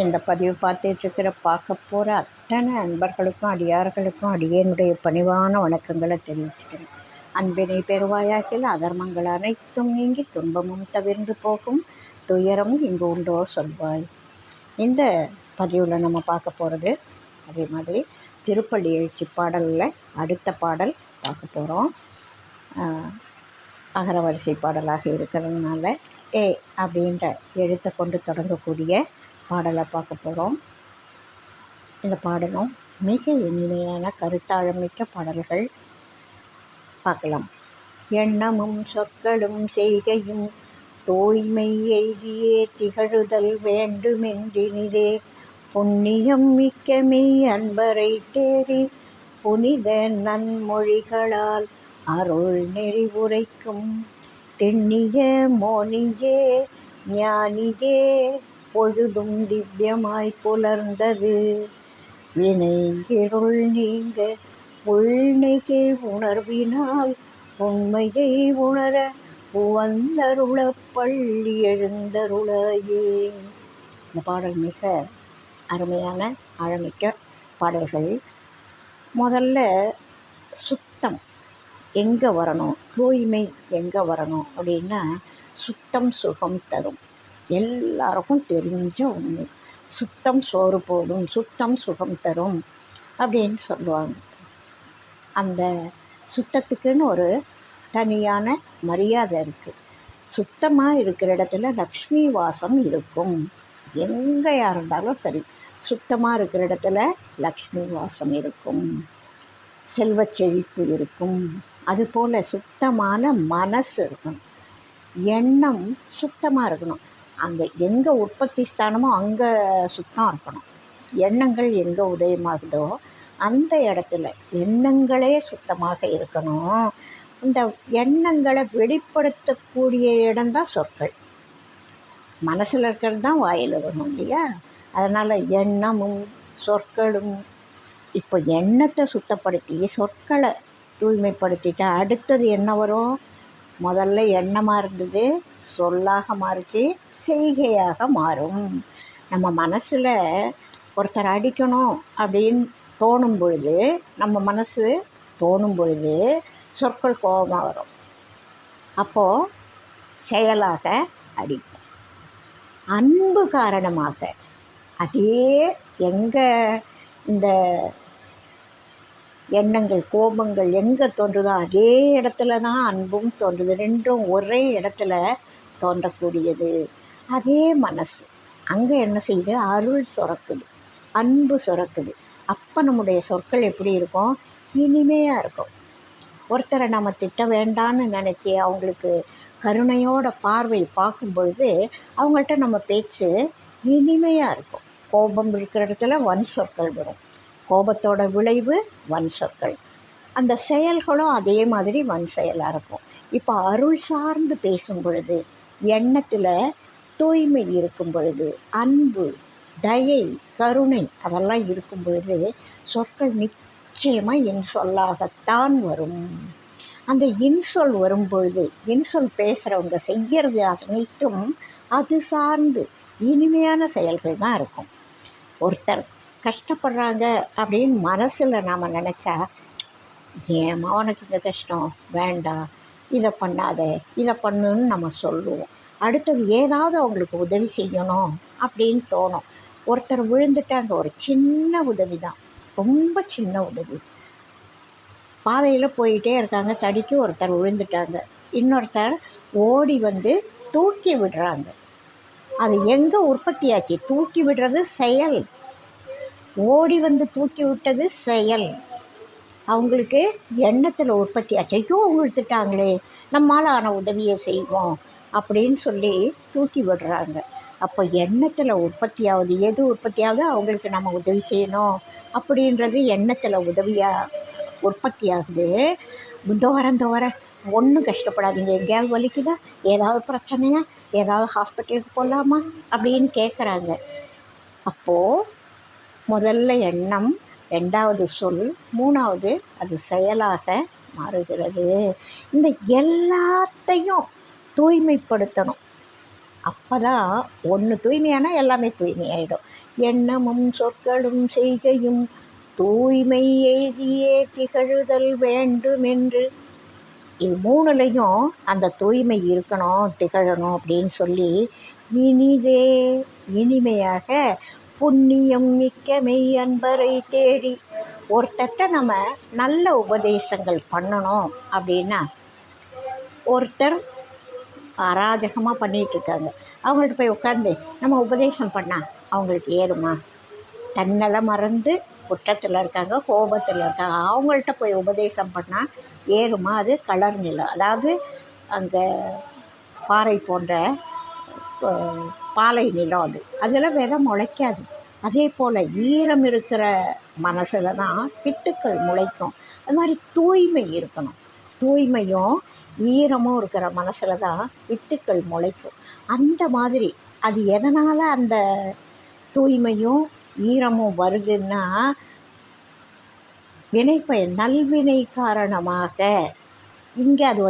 இந்த பதிவு பார்க்க போகிற அத்தனை அன்பர்களுக்கும் அடியார்களுக்கும் அடியேனுடைய பணிவான வணக்கங்களை தெரிவிச்சுக்கிறேன். அன்பினை பெறுவாயாக்கில் அதர்மங்கள் அனைத்தும் நீங்கி துன்பமும் தவிர்ந்து போகும், துயரமும் இங்கு உண்டோ சொல்வாய். இந்த பதிவில் நம்ம பார்க்க போகிறது அதே மாதிரி திருப்பள்ளி எழுச்சி பாடலில் அடுத்த பாடல் பார்க்க போகிறோம். அகரவரிசை பாடலாக இருக்கிறதுனால ஏ அப்படின்ற எழுத்தை கொண்டு தொடங்கக்கூடிய பாடலை பார்க்க போகிறோம். இந்த பாடலும் மிக இனிமையான கருத்தாழமிக்க பாடல்கள் பார்க்கலாம். எண்ணமும் சொற்களும் செய்கையும் தூய்மை எய்தியே திகழுதல் வேண்டுமென்றினிதே, புண்ணியம் மிக்க மெய் அன்பரை தேடி புனித நன்மொழிகளால் அருள் நெறி உரைக்கும் திண்ணிய மோனியே ஞானியே பொழுதும் திவ்யமாய் புலர்ந்தது, வினைகிருள் நீங்க உள்நெகிழ் உணர்வினால் உண்மையை உணர உவந்தருள பள்ளி எழுந்தருளையே. இந்த பாடல் மிக அருமையான ஆழமிக்க பாடல்கள். முதல்ல சுத்தம் எங்கே வரணும், தூய்மை எங்கே வரணும் அப்படின்னா, சுத்தம் சுகம் தரும். எல்லாருக்கும் தெரிஞ்ச உண்மை. சுத்தம் சோறு போடும், சுத்தம் சுகம் தரும் அப்படின்னு சொல்லுவாங்க. அந்த சுத்தத்துக்குன்னு ஒரு தனியான மரியாதை இருக்குது. சுத்தமாக இருக்கிற இடத்துல லக்ஷ்மி வாசம் இருக்கும். எங்கேயா இருந்தாலும் சரி, சுத்தமாக இருக்கிற இடத்துல லக்ஷ்மி வாசம் இருக்கும், செல்வ செழிப்பு இருக்கும். அதுபோல் சுத்தமான மனசு இருக்கணும், எண்ணம் சுத்தமாக இருக்கணும். அங்கே எங்கே உற்பத்தி ஸ்தானமோ அங்கே சுத்தம் இருக்கணும். எண்ணங்கள் எங்கே உதயமாகுதோ அந்த இடத்துல எண்ணங்களே சுத்தமாக இருக்கணும். இந்த எண்ணங்களை வெளிப்படுத்தக்கூடிய இடம்தான் சொற்கள். மனசில் இருக்கிறது தான் வாயில் வரணும் இல்லையா? அதனால் எண்ணமும் சொற்களும், இப்போ எண்ணத்தை சுத்தப்படுத்தி சொற்களை தூய்மைப்படுத்திட்டா அடுத்தது என்ன வரும்? முதல்ல எண்ணமாக இருந்தது சொல்லாக மாறிச்சு, செய்கையாக மாறும். நம்ம மனசில் ஒருத்தர் அடிக்கணும் அப்படின்னு தோணும் பொழுது, நம்ம மனசு தோணும் பொழுது சொற்கள் கோபமாக வரும். அப்போது செயலாக அடிக்கும். அன்பு காரணமாக அதே எங்கே இந்த எண்ணங்கள் கோபங்கள் எங்கே தோன்றுதோ அதே இடத்துல தான் அன்பும் தோன்றுது. ரெண்டும் ஒரே இடத்துல தோன்றக்கூடியது. அதே மனசு அங்கே என்ன செய்யுது? அருள் சுரக்குது, அன்பு சுரக்குது. அப்போ நம்முடைய சொற்கள் எப்படி இருக்கும்? இனிமையாக இருக்கும். ஒருத்தரை நம்ம திட்ட வேண்டான்னு நினச்சி அவங்களுக்கு கருணையோட பார்வை பார்க்கும் பொழுது அவங்கள்ட்ட நம்ம பேச்சு இனிமையாக இருக்கும். கோபம் இருக்கிற இடத்துல வன் சொற்கள் வரும். கோபத்தோட விளைவு வன் சொற்கள். அந்த செயல்களும் அதே மாதிரி வன் செயலாக இருக்கும். இப்போ அருள் சார்ந்து பேசும் பொழுது, எண்ணத்தில் தூய்மை இருக்கும் பொழுது, அன்பு தயை கருணை அதெல்லாம் இருக்கும் பொழுது சொற்கள் நிச்சயமாக இன்சொல்லாகத்தான் வரும். அந்த இன்சொல் வரும்பொழுது, இன்சொல் பேசுகிறவங்க செய்கிறது அனைத்தும் அது சார்ந்து இனிமையான செயல்கள் தான் இருக்கும். ஒருத்தர் கஷ்டப்படுறாங்க அப்படின்னு மனசில் நாம் நினச்சா, ஏமா உனக்கு இந்த கஷ்டம் வேண்டாம், இதை பண்ணாத இதை பண்ணுன்னு நம்ம சொல்லுவோம். அடுத்தது ஏதாவது அவங்களுக்கு உதவி செய்யணும் அப்படின்னு தோணும். ஒருத்தர் விழுந்துட்டாங்க, ஒரு சின்ன உதவி தான், ரொம்ப சின்ன உதவி. பாதையில் போயிட்டே இருக்காங்க, தடிக்கு ஒருத்தர் விழுந்துட்டாங்க, இன்னொருத்தர் ஓடி வந்து தூக்கி விடுறாங்க. அது எங்கே உற்பத்தியாச்சு? தூக்கி விடுறது செயல், ஓடி வந்து தூக்கி விட்டது செயல். அவங்களுக்கு எண்ணத்தில் உற்பத்தி ஆச்சு. ஐயோ விழுத்துட்டாங்களே, நம்மளால் ஆன உதவியை செய்வோம் அப்படின்னு சொல்லி தூக்கி விடுறாங்க. அப்போ எண்ணத்தில் உற்பத்தியாகுது. எது உற்பத்தியாகுது? அவங்களுக்கு நம்ம உதவி செய்யணும் அப்படின்றது எண்ணத்தில் உற்பத்தி ஆகுது. இந்த வர ஒன்றும் கஷ்டப்படாதீங்க, எங்கேயாவது வலிக்குதா, ஏதாவது பிரச்சனையா, ஏதாவது ஹாஸ்பிட்டலுக்கு போகலாமா அப்படின்னு கேட்குறாங்க. அப்போது முதல்ல எண்ணம், ரெண்டாவது சொல், மூணாவது அது செயலாக மாறுகிறது. இந்த எல்லாத்தையும் தூய்மைப்படுத்தணும். அப்போ தான் ஒன்று தூய்மையானா எல்லாமே தூய்மையாயிடும். எண்ணமும் சொற்களும் செய்கையும் தூய்மை எய்தியே திகழுதல் வேண்டுமென்று. இது மூணுலையும் அந்த தூய்மை இருக்கணும், திகழணும் அப்படின்னு சொல்லி இனிதே இனிமையாக புண்ணியம் மிக்க மெய் அன்பரை தேடி. ஒருத்தட்ட நம்ம நல்ல உபதேசங்கள் பண்ணணும் அப்படின்னா, ஒருத்தர் அராஜகமாக பண்ணிகிட்ருக்காங்க, அவங்கள்ட்ட போய் உட்காந்து நம்ம உபதேசம் பண்ணால் அவங்களுக்கு ஏறுமா? தன்னலை மறந்து குற்றத்தில் இருக்காங்க, கோபத்தில் இருக்காங்க, அவங்கள்ட்ட போய் உபதேசம் பண்ணால் ஏறுமா? அது கலர் நிலம், அதாவது அங்கே பாறை போன்ற பாலை நிலம், அதில் விதை முளைக்காது. அதே போல் ஈரம் இருக்கிற மனசில் தான் வித்துக்கள் முளைக்கும். அது மாதிரி தூய்மை இருக்கணும். தூய்மையும் ஈரமும் இருக்கிற மனசில் தான் வித்துக்கள் முளைக்கும். அந்த மாதிரி அது எதனால் அந்த தூய்மையும் ஈரமும் வருதுன்னா, வினைப்பயன் நல்வினை காரணமாக. இங்கே அது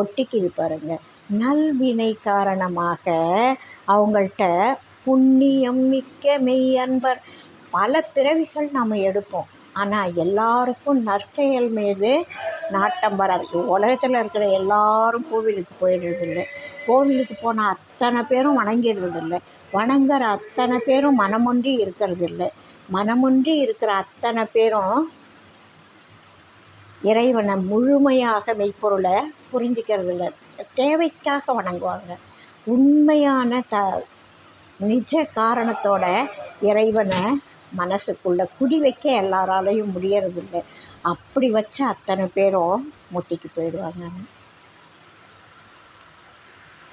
ஒட்டிக்குது பாருங்க. நல்வினை காரணமாக அவங்கள்ட்ட புண்ணியம் மிக்க மெய் அன்பர். பல பிறவிகள் நாம் எடுப்போம், ஆனால் எல்லாருக்கும் நற்செயல் மீது நாட்டம் வராது. உலகத்தில் இருக்கிற எல்லாரும் கோவிலுக்கு போயிடுறதில்லை. கோவிலுக்கு போனால் அத்தனை பேரும் வணங்கிடுறதில்லை. வணங்குற அத்தனை பேரும் மனமொன்றி இருக்கிறதில்லை. மனமொன்றி இருக்கிற அத்தனை பேரும் இறைவனை முழுமையாக மெய்ப்பொருளை புரிஞ்சிக்கிறதில்லை. தேவைக்காக வணங்குவாங்க. உண்மையான நிஜ காரணத்தோட இறைவனை மனசுக்குள்ளே குடி வைக்க எல்லாராலையும் முடியறதில்லை. அப்படி வச்ச அத்தனை பேரும் முத்திக்கு போயிடுவாங்க.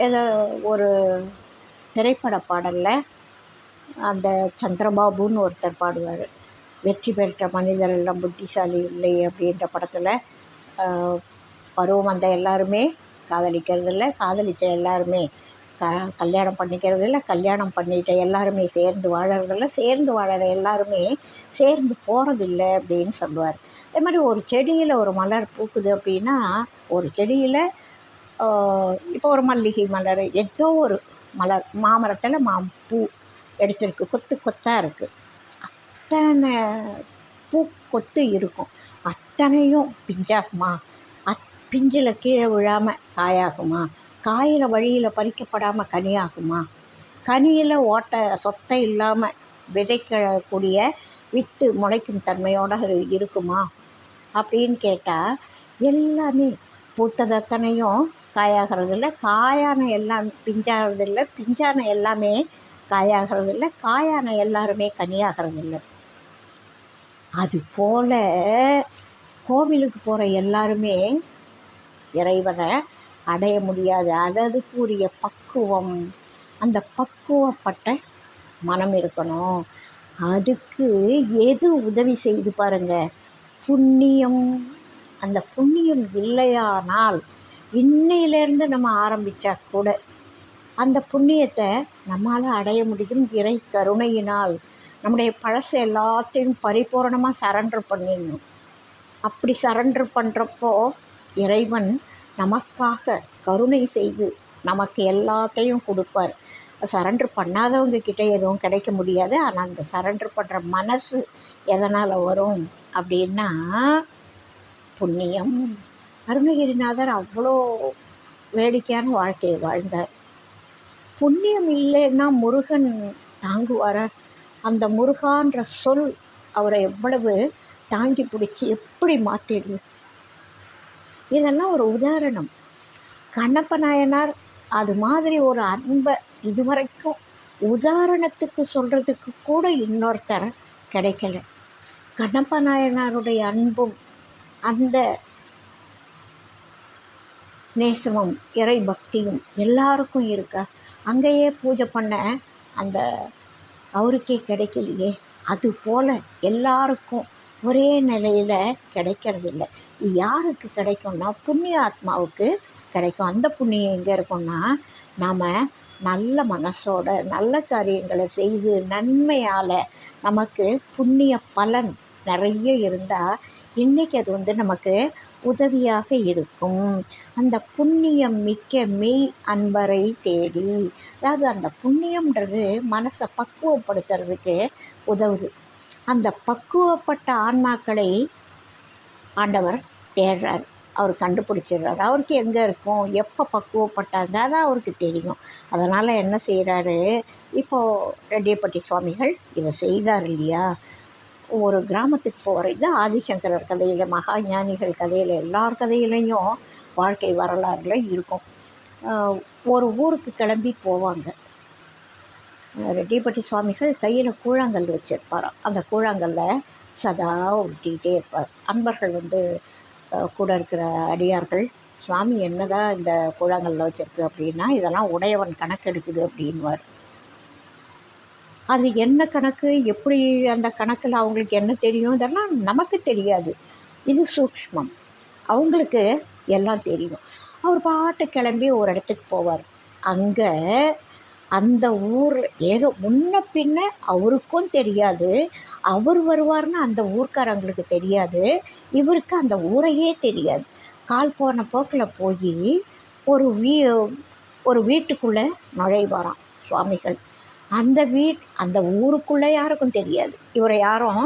ஏதோ ஒரு திரைப்பட பாடலில் அந்த சந்திரபாபுன்னு ஒருத்தர் பாடுவார். வெற்றி பெற்ற மனிதர் எல்லாம் புத்திசாலி இல்லை அப்படின்ற படத்தில் பருவம் வந்த எல்லாருமே காதலிக்கிறதில்ல, காதலித்த எல்லாருமே கல்யாணம் பண்ணிக்கிறதில்ல, கல்யாணம் பண்ணிட்ட எல்லாருமே சேர்ந்து வாழறதில்ல, சேர்ந்து வாழற எல்லாருமே சேர்ந்து போகிறதில்லை அப்படின்னு சொல்லுவார். அதே மாதிரி ஒரு செடியில் ஒரு மலர் பூக்குது அப்படின்னா, ஒரு செடியில் இப்போ ஒரு மல்லிகை மலர், ஏதோ ஒரு மலர், மாமரத்தில் பூ எடுத்துருக்கு, கொத்து கொத்தாக இருக்குது. அத்தனை பூ கொத்து இருக்கும், அத்தனையும் பிஞ்சாகுமா? பிஞ்சில் கீழே விழாமல் காயாகுமா? காயில் வழியில் பறிக்கப்படாமல் கனியாகுமா? கனியில் ஓட்டை சொத்தை இல்லாமல் விதைக்கக்கூடிய விட்டு முளைக்கும் தன்மையோடு இருக்குமா அப்படின்னு கேட்டால், எல்லாமே பூத்தது அத்தனையும் காயாகிறதில்ல, காயான எல்லாம் பிஞ்சாகிறதில்ல, பிஞ்சான எல்லாமே காயாகிறதில்ல, காயான எல்லாருமே கனியாகிறதில்லை. அதுபோல் கோவிலுக்கு போகிற எல்லாருமே இறைவனை அடைய முடியாது. அதுக்குரிய பக்குவம், அந்த பக்குவப்பட்ட மனம் இருக்கணும். அதுக்கு எது உதவி செய்து பாருங்க? புண்ணியம். அந்த புண்ணியம் இல்லையானால் இன்னையிலேருந்து நம்ம ஆரம்பித்தா கூட அந்த புண்ணியத்தை நம்மளால் அடைய முடியும் இறை கருணையினால். நம்முடைய பழசு எல்லாத்தையும் பரிபூரணமாக சரண்டர் பண்ணிடணும். அப்படி சரண்டர் பண்ணுறப்போ இறைவன் நமக்காக கருணை செய்து நமக்கு எல்லாத்தையும் கொடுப்பார். சரண்டர் பண்ணாதவங்க கிட்டே எதுவும் கிடைக்க முடியாது. ஆனால் அந்த சரண்டர் பண்ணுற மனசு எதனால் வரும் அப்படின்னா, புண்ணியம். அருணகிரிநாதர் அவ்வளோ வேடிக்கையான வாழ்க்கையை வாழ்ந்தார். புண்ணியம் இல்லைன்னா முருகன் தாங்குவார? அந்த முருகான்ற சொல் அவரை எவ்வளவு தாங்கி பிடிச்சி எப்படி மாற்றிடுது. இதெல்லாம் ஒரு உதாரணம். கண்ணப்ப நாயனார் அது மாதிரி ஒரு அன்பை இதுவரைக்கும் உதாரணத்துக்கு சொல்கிறதுக்கு கூட இன்னொருத்தர் கிடைக்கல. கண்ணப்ப நாயனாருடைய அன்பும் அந்த நேசமும் இறை பக்தியும் எல்லாருக்கும் இருக்கா? அங்கேயே பூஜை பண்ண அந்த அவருக்கே கிடைக்கலையே. அதுபோல் எல்லாருக்கும் ஒரே நிலையில் கிடைக்கிறதில்ல. யாருக்கு கிடைக்கும்னா புண்ணிய ஆத்மாவுக்கு கிடைக்கும். அந்த புண்ணியம் எங்கே இருக்கும்னா, நாம் நல்ல மனசோட நல்ல காரியங்களை செய்து நன்மையால் நமக்கு புண்ணிய பலன் நிறைய இருந்தால் இன்றைக்கி அது நமக்கு உதவியாக இருக்கும். அந்த புண்ணியம் மிக்க மெய் அன்பரை தேடி, அதாவது அந்த புண்ணியம்ன்றது மனசை பக்குவப்படுத்துறதுக்கு உதவுது. அந்த பக்குவப்பட்ட ஆன்மாக்களை ஆண்டவர் தேடுறார். அவர் கண்டுபிடிச்சிடுறார். அவருக்கு எங்கே இருக்கும், எப்போ பக்குவப்பட்டாங்க, அதான் அவருக்கு தெரியும். அதனால் என்ன செய்கிறாரு, இப்போது ரெட்டியப்பட்டி சுவாமிகள் இதை செய்தார் இல்லையா. ஒரு கிராமத்துக்கு போகிறது ஆதிசங்கரர் கதையில், மகா ஞானிகள் கதையில், எல்லார் கதையிலையும் வாழ்க்கை வரலாறுல இருக்கும். ஒரு ஊருக்கு கிளம்பி போவாங்க. ரெட்டியப்பட்டி சுவாமிகள் கையில் கூழாங்கல் வச்சுருப்பாராம். அந்த கூழாங்கல்ல சதா ஊட்டிகிட்டே இருப்பார். அன்பர்கள் கூட இருக்கிற அடியார்கள், சுவாமி என்னதான் இந்த கூழாங்கல்ல வச்சுருக்கு அப்படின்னா, இதெல்லாம் உடையவன் கணக்கெடுக்குது அப்படின்வார். அது என்ன கணக்கு, எப்படி அந்த கணக்கில் அவங்களுக்கு என்ன தெரியும், இதெல்லாம் நமக்கு தெரியாது. இது சூக்ஷ்மம், அவங்களுக்கு எல்லாம் தெரியும். அவர் பாட்டு கிளம்பி ஒரு இடத்துக்கு போவார். அங்கே அந்த ஊர் ஏதோ முன்ன பின்ன அவருக்கும் தெரியாது, அவர் வருவார்னு அந்த ஊர்க்காரங்களுக்கு தெரியாது, இவருக்கு அந்த ஊரையே தெரியாது. கால் போன போக்கில் போய் ஒரு வீட்டுக்குள்ளே நுழைவாராம் சுவாமிகள். அந்த ஊருக்குள்ளே யாருக்கும் தெரியாது, இவரை யாரும்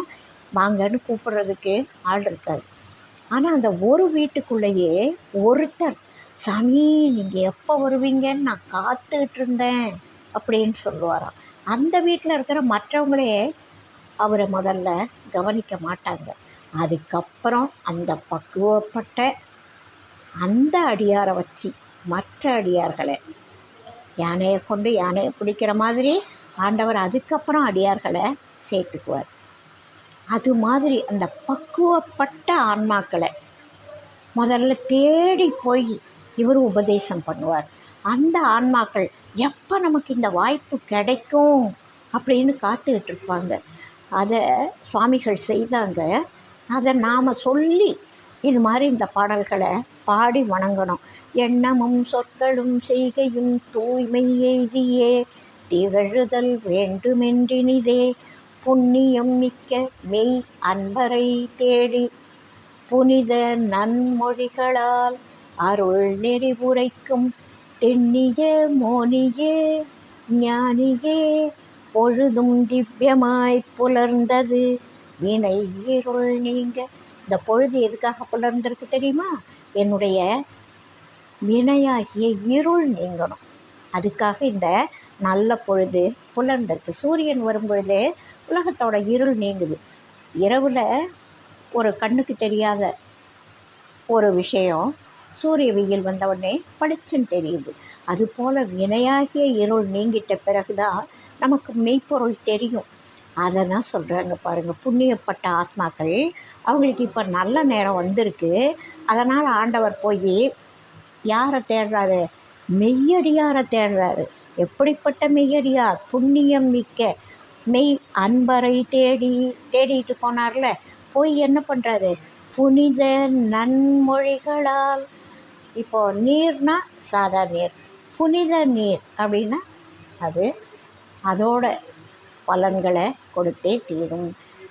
வாங்கன்னு கூப்பிடுறதுக்கு ஆள் இருக்காது. ஆனால் அந்த ஒரு வீட்டுக்குள்ளேயே ஒருத்தர், சாமி நீங்கள் எப்போ வருவீங்கன்னு நான் காத்துக்கிட்டு இருந்தேன் அப்படின்னு சொல்லுவாராம். அந்த வீட்டில் இருக்கிற மற்றவங்களே அவரை முதல்ல கவனிக்க மாட்டாங்க. அதுக்கப்புறம் அந்த பக்குவப்பட்ட அந்த அடியாரை வச்சு மற்ற அடியார்களை, யானையை கொண்டு யானையை பிடிக்கிற மாதிரி ஆண்டவர் அதுக்கப்புறம் அடியார்களை சேர்த்துக்குவார். அது மாதிரி அந்த பக்குவப்பட்ட ஆன்மாக்களை முதல்ல தேடி போய் இவர் உபதேசம் பண்ணுவார். அந்த ஆன்மாக்கள் எப்போ நமக்கு இந்த வாய்ப்பு கிடைக்கும் அப்படின்னு காத்துக்கிட்டு இருப்பாங்க. அதை சுவாமிகள் செய்தாங்க. அதை நாம் சொல்லி இது மாதிரி இந்த பாடல்களை பாடி வணங்கணும். எண்ணமும் சொற்களும் செய்கையும் தூய்மை எய்தியே திகழுதல் வேண்டுமென்றினிதே புண்ணியம் மிக்க மெய் அன்பரை தேடி புனித நன்மொழிகளால் அருள் நெறி உரைக்கும் தென்னிய மோனியே ஞானியே பொழுதும் திவ்யமாய் புலர்ந்தது வினை இருள் நீங்க. இந்த பொழுது எதுக்காக புலர்ந்திருக்கு தெரியுமா? என்னுடைய வினையாகிய இருள் நீங்கணும், அதுக்காக இந்த நல்ல பொழுது புலர்ந்திருக்கு. சூரியன் வரும் பொழுது உலகத்தோட இருள் நீங்குது. இரவில் ஒரு கண்ணுக்கு தெரியாத ஒரு விஷயம் சூரிய வெயில் வந்தவுடனே பளிச்சுன்னு தெரியுது. அதுபோல் வினையாகிய இருள் நீங்கிட்ட பிறகுதான் நமக்கு மெய்ப்பொருள் தெரியும். அதை தான் சொல்கிறாங்க பாருங்கள். புண்ணியப்பட்ட ஆத்மாக்கள் அவங்களுக்கு இப்போ நல்ல நேரம் வந்திருக்கு. அதனால் ஆண்டவர் போய் யாரை தேடுறாரு? மெய்யடியாரை தேடுறாரு. எப்படிப்பட்ட மெய்யடியார்? புண்ணியம் மிக்க மெய் அன்பரை தேடிட்டு போனார்ல, போய் என்ன பண்ணுறாரு? புனித நன்மொழிகளால். இப்போது நீர்னா சாதா நீர், புனித நீர் அப்படின்னா அது அதோட பலன்களை கொடுத்தே தீரும்.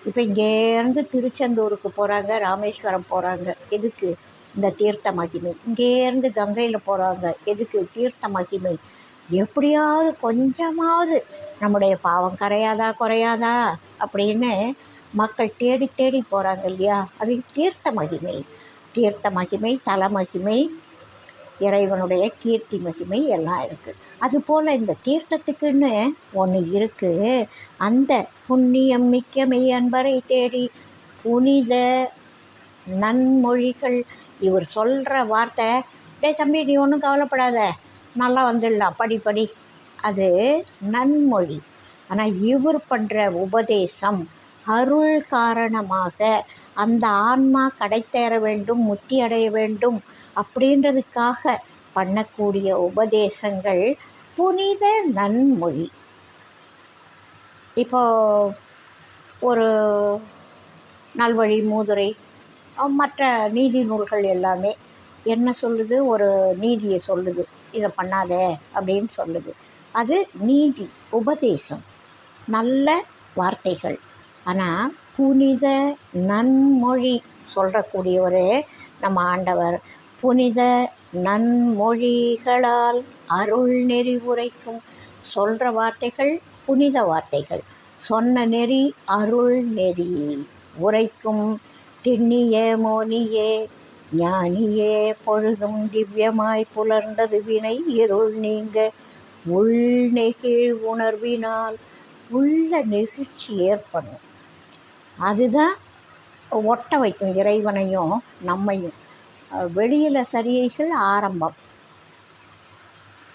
இப்போ இங்கேருந்து திருச்செந்தூருக்கு போகிறாங்க, ராமேஸ்வரம் போகிறாங்க, எதுக்கு? இந்த தீர்த்த மகிமை. இங்கேருந்து கங்கையில் போகிறாங்க, எதுக்கு? தீர்த்த மகிமை. எப்படியாவது கொஞ்சமாவது நம்முடைய பாவம் குறையாதா அப்படின்னு மக்கள் தேடி தேடி போகிறாங்க இல்லையா? அது தீர்த்த மகிமை. தீர்த்த மகிமை, தல மகிமை, இறைவனுடைய கீர்த்தி மகிமை எல்லாம் இருக்குது. அதுபோல் இந்த தீர்த்தத்துக்குன்னு ஒன்று இருக்குது. அந்த புண்ணியம் மிக்க மெய் அன்பரை தேடி புனித நன்மொழிகள். இவர் சொல்கிற வார்த்தை, டே தம்பி நீ ஒன்றும் கவலைப்படாத, நல்லா வந்துடலாம், படி. அது நன்மொழி. ஆனால் இவர் பண்ணுற உபதேசம் அருள் காரணமாக அந்த ஆன்மா கடைத்தேற வேண்டும், முத்தி அடைய வேண்டும் அப்படின்றதுக்காக பண்ணக்கூடிய உபதேசங்கள் புனித நன்மொழி. இப்போ ஒரு நல்வழி, மூதுரை, மற்ற நீதி நூல்கள் எல்லாமே என்ன சொல்லுது? ஒரு நீதியை சொல்லுது, இதை பண்ணாத அப்படின்னு சொல்லுது. அது நீதி, உபதேசம், நல்ல வார்த்தைகள். ஆனால் புனித நன்மொழி சொல்கிறக்கூடியவர் நம்ம ஆண்டவர் புனித நன்மொழிகளால் அருள் நெறி உரைக்கும். சொல்கிற வார்த்தைகள் புனித வார்த்தைகள், சொன்ன நெறி அருள் நெறி உரைக்கும். திண்ணிய மோனியே ஞானியே பொழுதும் திவ்யமாய் புலர்ந்தது வினை இருள் நீங்க உள்நெகிழ் உணர்வினால் உள்ள நெகிழ்ச்சி ஏற்படும். அதுதான் ஒட்ட வைக்கும் இறைவனையும் நம்மையும். வெளியில் சரியைகள் ஆரம்பம்,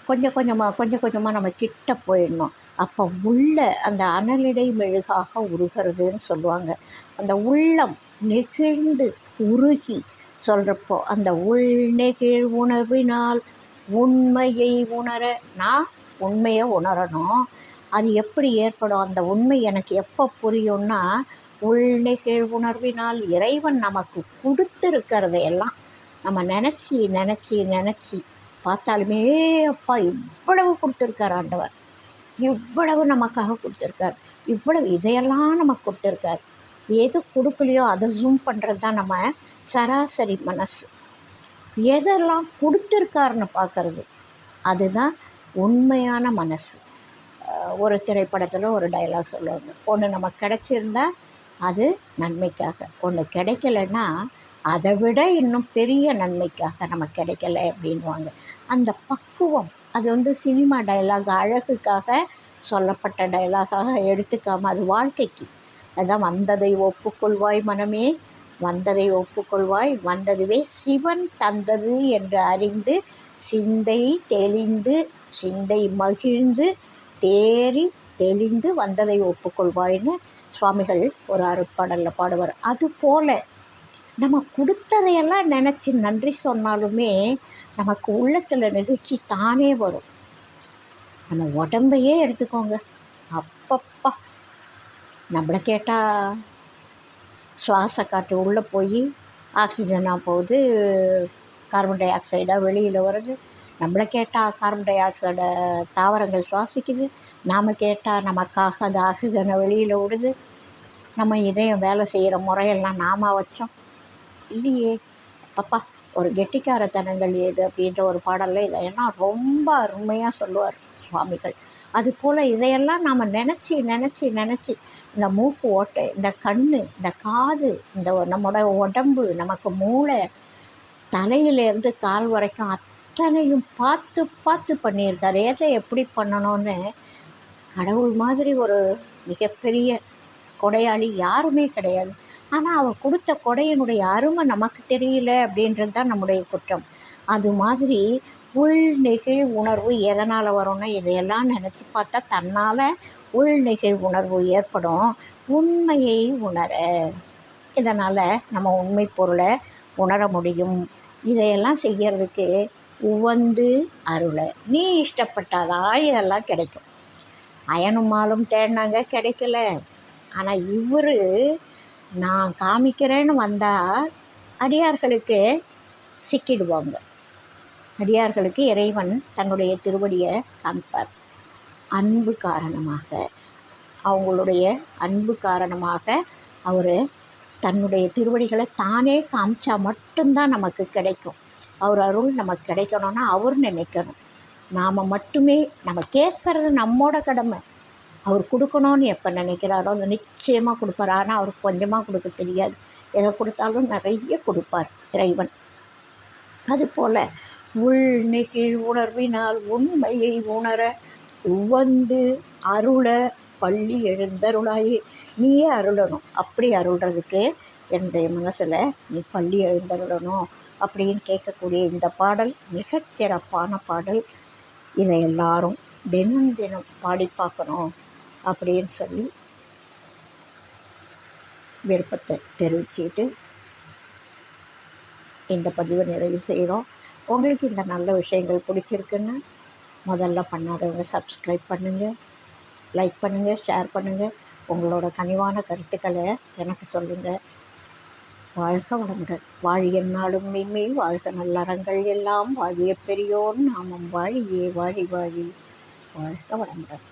கொஞ்சம் கொஞ்சமாக நம்ம கிட்ட போயிடணும். அப்போ உள்ள அந்த அனலிடை மெழுகாக உருகிறதுன்னு சொல்லுவாங்க. அந்த உள்ளம் நெகிழ்ந்து உருகி சொல்கிறப்போ அந்த உள்நெகிழ் உணர்வினால் உண்மையை உணர, நான் உண்மையை உணரணும். அது எப்படி ஏற்படும்? அந்த உண்மை எனக்கு எப்போ புரியும்னா, உள்நெகிழ் உணர்வினால் இறைவன் நமக்கு கொடுத்துருக்கிறதையெல்லாம் நம்ம நினச்சி பார்த்தாலுமே, அப்பா இவ்வளவு கொடுத்துருக்கார் ஆண்டவர், இவ்வளவு நமக்காக கொடுத்துருக்கார், இவ்வளவு இதையெல்லாம் நமக்கு கொடுத்துருக்கார். எது கொடுக்கலையோ அதை ஜூம் பண்ணுறது தான் நம்ம சராசரி மனசு. எதெல்லாம் கொடுத்துருக்காருன்னு பார்க்கறது, அதுதான் உண்மையான மனசு. ஒரு திரைப்படத்தில் ஒரு டைலாக் சொல்லுவாங்க, ஒன்று நமக்கு கிடைச்சிருந்தா அது நன்மைக்காக, ஒன்று கிடைக்கலன்னா அதை விட இன்னும் பெரிய நன்மைக்காக நமக்கு கிடைக்கல அப்படின்வாங்க. அந்த பக்குவம், அது சினிமா டைலாக், அழகுக்காக சொல்லப்பட்ட டைலாகாக எடுத்துக்காமல் அது வாழ்க்கைக்கு. அதுதான் வந்ததை ஒப்புக்கொள்வாய் மனமே, வந்ததை ஒப்புக்கொள்வாய், வந்ததுவே சிவன் தந்தது என்று அறிந்து சிந்தை தெளிந்து சிந்தை மகிழ்ந்து தேறி தெளிந்து வந்ததை ஒப்புக்கொள்வாய்னு சுவாமிகள் ஒரு அருட்பாடலில் பாடுவார். அதுபோல் நம்ம கொடுத்ததையெல்லாம் நினச்சி நன்றி சொன்னாலுமே நமக்கு உள்ளத்தில் நெகிழ்ச்சி தானே வரும். நம்ம உடம்பையே எடுத்துக்கோங்க, அப்பப்பா நம்மளை கேட்டால் சுவாச காற்று உள்ளே போய் ஆக்சிஜனாக போகுது, கார்பன் டை ஆக்சைடாக வெளியில் வருது. நம்மளை கேட்டால் கார்பன் டை ஆக்சைடை தாவரங்கள் சுவாசிக்குது, நாம் கேட்டால் நமக்காக அந்த ஆக்சிஜனை வெளியில் விடுது. நம்ம இதயம் வேலை செய்கிற முறையெல்லாம் நாம் வச்சோம் இல்லையே. அப்பா ஒரு கெட்டிக்காரத்தனங்கள் ஏது அப்படின்ற ஒரு பாடலில் இதையெல்லாம் ரொம்ப அருமையாக சொல்லுவார் சுவாமிகள். அதுபோல் இதையெல்லாம் நாம் நினச்சி இந்த மூக்கு ஓட்டை, இந்த கண், இந்த காது, இந்த நம்மளோட உடம்பு, நமக்கு மூளை, தலையிலேருந்து கால் வரைக்கும் அத்தனையும் பார்த்து பண்ணியிருக்காரு. எதை எப்படி பண்ணணும்னு கடவுள் மாதிரி ஒரு மிகப்பெரிய கொடையாளி யாருமே கிடையாது. ஆனால் அவர் கொடுத்த கொடையினுடைய அருமை நமக்கு தெரியல அப்படின்றது தான் நம்முடைய குற்றம். அது மாதிரி உள்நெகிழ் உணர்வு எதனால் வரும்னா, இதையெல்லாம் நினச்சி பார்த்தா தன்னால் உள்நெகிழ் உணர்வு ஏற்படும். உண்மையை உணர, இதனால் நம்ம உண்மை பொருளை உணர முடியும். இதையெல்லாம் செய்கிறதுக்கு உவந்து அருளை நீ இஷ்டப்பட்டாதான் இதெல்லாம் கிடைக்கும். அயனும் மாலும் தேடினாங்க, கிடைக்கல. ஆனால் இவர் நான் காமிக்கிறேன்னு வந்தால் அடியார்களுக்கு சிக்கிடுவாங்க. அடியார்களுக்கு இறைவன் தன்னுடைய திருவடியை காமிப்பார். அன்பு காரணமாக, அவங்களுடைய அன்பு காரணமாக அவர் தன்னுடைய திருவடிகளை தானே காமிச்சா மட்டும்தான் நமக்கு கிடைக்கும். அவர் அருள் நமக்கு கிடைக்கணும்னா அவர் நினைக்கணும். நாம் மட்டுமே, நம்ம கேட்கறது நம்மோட கடமை. அவர் கொடுக்கணும்னு எப்போ நினைக்கிறாரோ அதை நிச்சயமாக கொடுப்பார். ஆனால் அவருக்கு கொஞ்சமாக கொடுக்க தெரியாது, எதை கொடுத்தாலும் நிறைய கொடுப்பார் இறைவன். அதுபோல் உள்நெகிழ் உணர்வினால் உண்மையை உணர உவந்து அருள பள்ளி எழுந்தருளாயே. நீயே அருளணும். அப்படி அருள்றதுக்கு என்னுடைய மனசில் நீ பள்ளி எழுந்தருளணும் அப்படின்னு கேட்கக்கூடிய இந்த பாடல் மிகச்சிறப்பான பாடல். இதை எல்லாரும் தினம் பாடி பார்க்கணும் அப்படின்னு சொல்லி விருப்பத்தை தெரிவிச்சுட்டு இந்த பதிவை நிறைவு செய்கிறோம். உங்களுக்கு இந்த நல்ல விஷயங்கள் பிடிச்சிருக்குன்னு முதல்ல பண்ணாதவங்க சப்ஸ்கிரைப் பண்ணுங்கள், லைக் பண்ணுங்கள், ஷேர் பண்ணுங்கள். உங்களோட கனிவான கருத்துக்களை எனக்கு சொல்லுங்கள். வாழ்க வளமுடன். வாழி எந்நாளும் மென்மை வாழ்க நல்லறங்கள் எல்லாம் வாழிய பெரியோர் நாமம் வாழியே வாழி வாழ்க வளமுடன்.